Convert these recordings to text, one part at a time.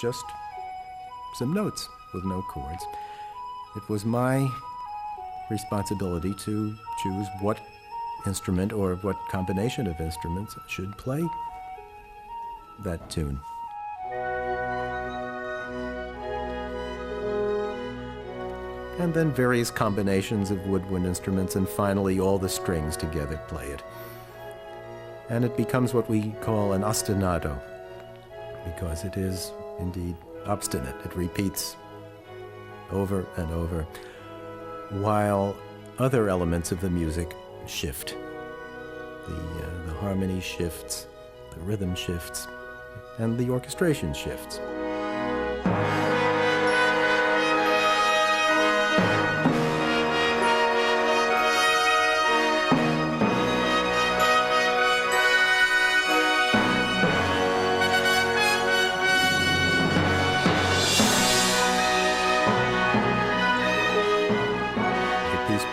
just some notes with no chords. It was my responsibility to choose what instrument or what combination of instruments should play that tune. And then various combinations of woodwind instruments, and finally all the strings together play it. And it becomes what we call an ostinato, because it is indeed obstinate. It repeats over and over, while other elements of the music shift. The harmony shifts, the rhythm shifts, and the orchestration shifts.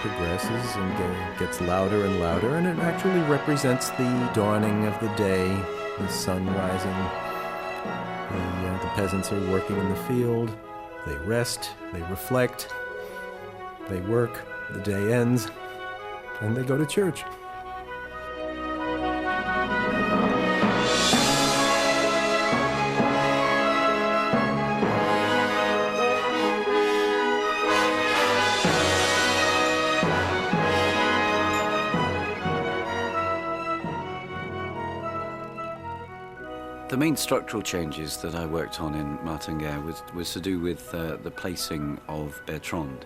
Progresses and gets louder and louder, and it actually represents the dawning of the day, the sun rising. The peasants are working in the field, they rest, they reflect, they work, the day ends, and they go to church. The main structural changes that I worked on in Guerre was to do with the placing of Bertrand.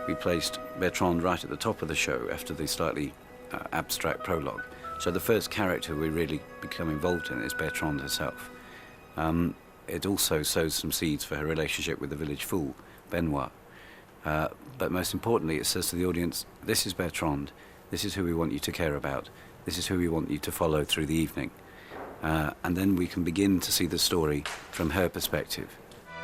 We placed Bertrand right at the top of the show after the slightly abstract prologue. So the first character we really become involved in is Bertrand herself. It also sows some seeds for her relationship with the village fool, Benoit. But most importantly, it says to the audience, this is Bertrand, this is who we want you to care about, this is who we want you to follow through the evening. And then we can begin to see the story from her perspective.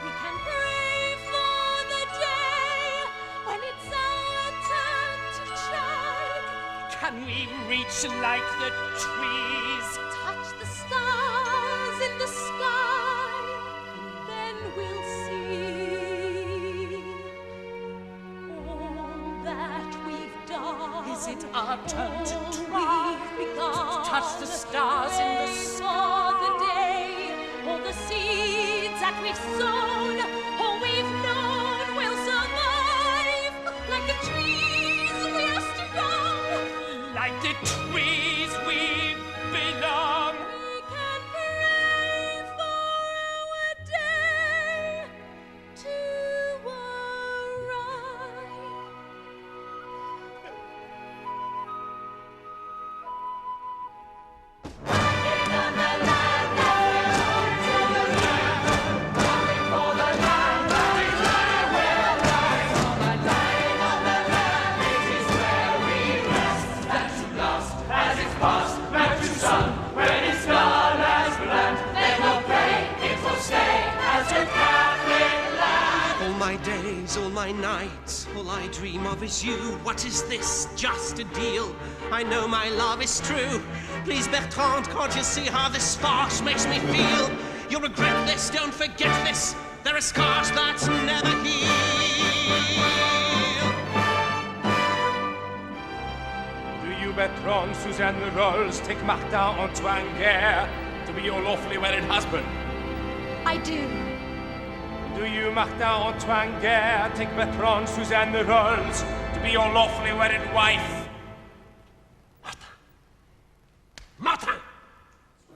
We can pray for the day when it's our turn to shine. Can we reach like the trees? Touch the stars in the sky, then we'll see all that we've done. Is it our turn to try? We've begun. Touch the stars in the sky. For the day, all the seeds that we've sown, all we've known will survive. Like the trees we are strong. Like the trees we belong. We can pray for our day to arrive. All my nights, all I dream of is you. What is this? Just a deal? I know my love is true. Please, Bertrand, can't you see how this farce makes me feel? You'll regret this, don't forget this. There are scars that never heal. Do you, Bertrand, Suzanne Rolls, take Martin Antoine Guerre to be your lawfully wedded husband? I do. Do you, Martin Antoine Guerre, take Bertrand Suzanne Rolls to be your lawfully wedded wife? Martin!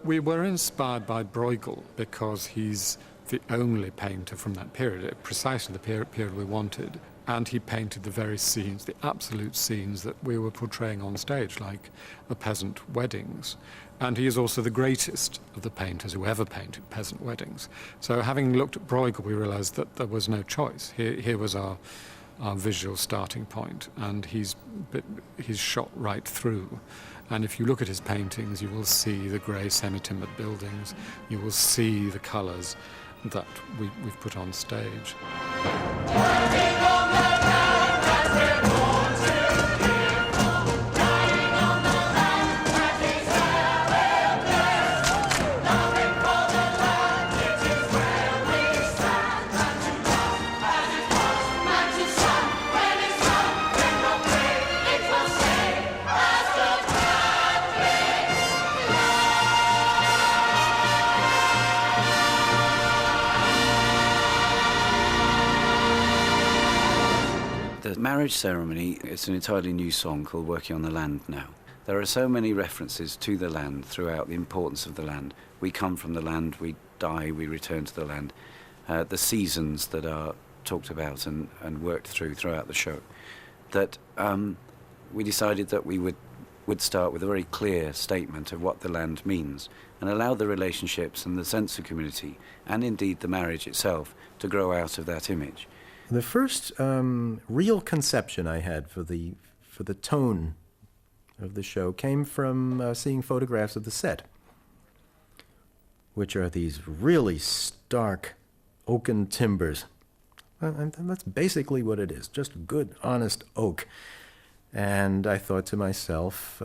We were inspired by Bruegel because he's the only painter from that period, precisely the period we wanted. And he painted the very scenes, the absolute scenes that we were portraying on stage, like the peasant weddings. And he is also the greatest of the painters who ever painted peasant weddings. So having looked at Bruegel, we realized that there was no choice. Here was our visual starting point, and he's shot right through. And if you look at his paintings, you will see the grey semi-timbered buildings, you will see the colours that we've put on stage. the marriage ceremony, it's an entirely new song called Working on the Land Now. There are so many references to the land throughout, the importance of the land. We come from the land, we die, we return to the land. The seasons that are talked about and worked throughout the show, that we decided that we would start with a very clear statement of what the land means and allow the relationships and the sense of community and indeed the marriage itself to grow out of that image. The first real conception I had for the tone of the show came from seeing photographs of the set, which are these really stark oaken timbers. And that's basically what it is, just good, honest oak. And I thought to myself,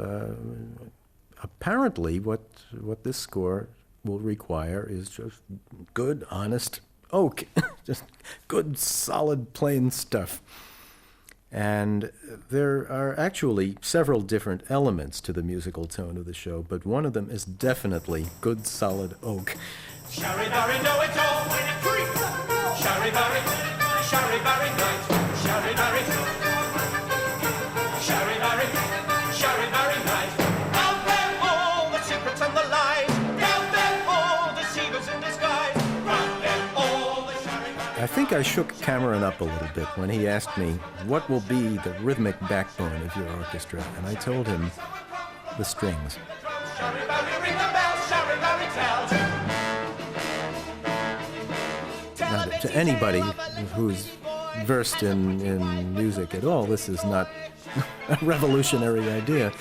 apparently what this score will require is just good, honest oak. Just good, solid, plain stuff. And there are actually several different elements to the musical tone of the show, but one of them is definitely good, solid oak. Shari-bari, know it all when it creeps. Shari-bari, shari-bari night. Shari-bari, shari-bari, shari-bari night. Out there all the secrets and the lies. Out there all the seagulls in disguise. Out there all the shari-bari. I think I shook Cameron up a little bit when he asked me what will be the rhythmic backbone of your orchestra, and I told him the strings. Shari-bari, ring the bells. Shari-bari tells. Now, to anybody who's versed in music at all, this is not a revolutionary idea.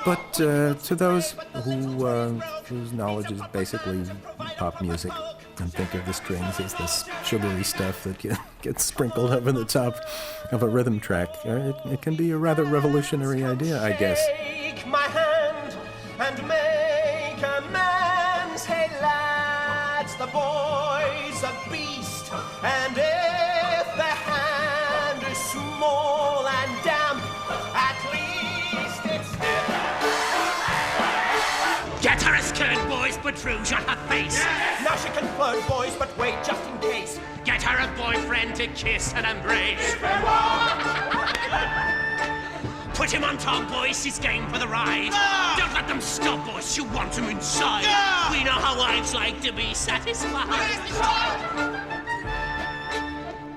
But to those whose knowledge is basically pop music and think of the strings as this sugary stuff that gets sprinkled over the top of a rhythm track, it can be a rather revolutionary idea, I guess. Take my hand and make amends. Hey lads, the boy's a beast, and if the hand is small and damp, at least it's stiff. Get her a skirt, boys, but rouge on her face. Now she can flirt, boys, but wait just in case. Get her a boyfriend to kiss and embrace. Put him on top, boys, he's game for the ride. Don't let them stop, boys, you want him inside. We know how wives like to be satisfied.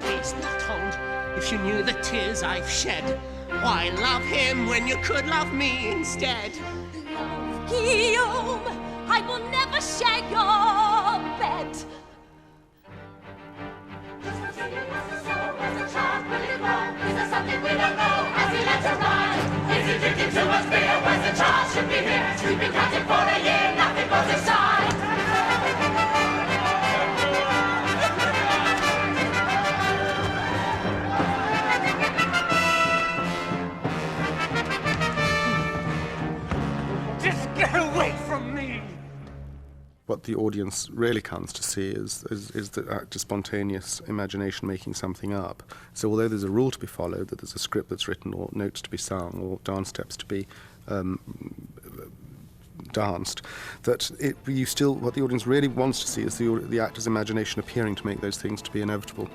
Please, Bertrand, if you knew the tears I've shed, why love him when you could love me instead? Guillaume, I will never share your bed. Is there something we don't know as he lets her ride? Is he drinking too much beer? Where's the child should be here? We've been counting for a year, nothing goes inside. Just get away from me! What the audience really comes to see is the act of spontaneous imagination making something up. So although there's a rule to be followed, that there's a script that's written or notes to be sung or dance steps to be danced, that what the audience really wants to see is the actor's imagination appearing to make those things to be inevitable.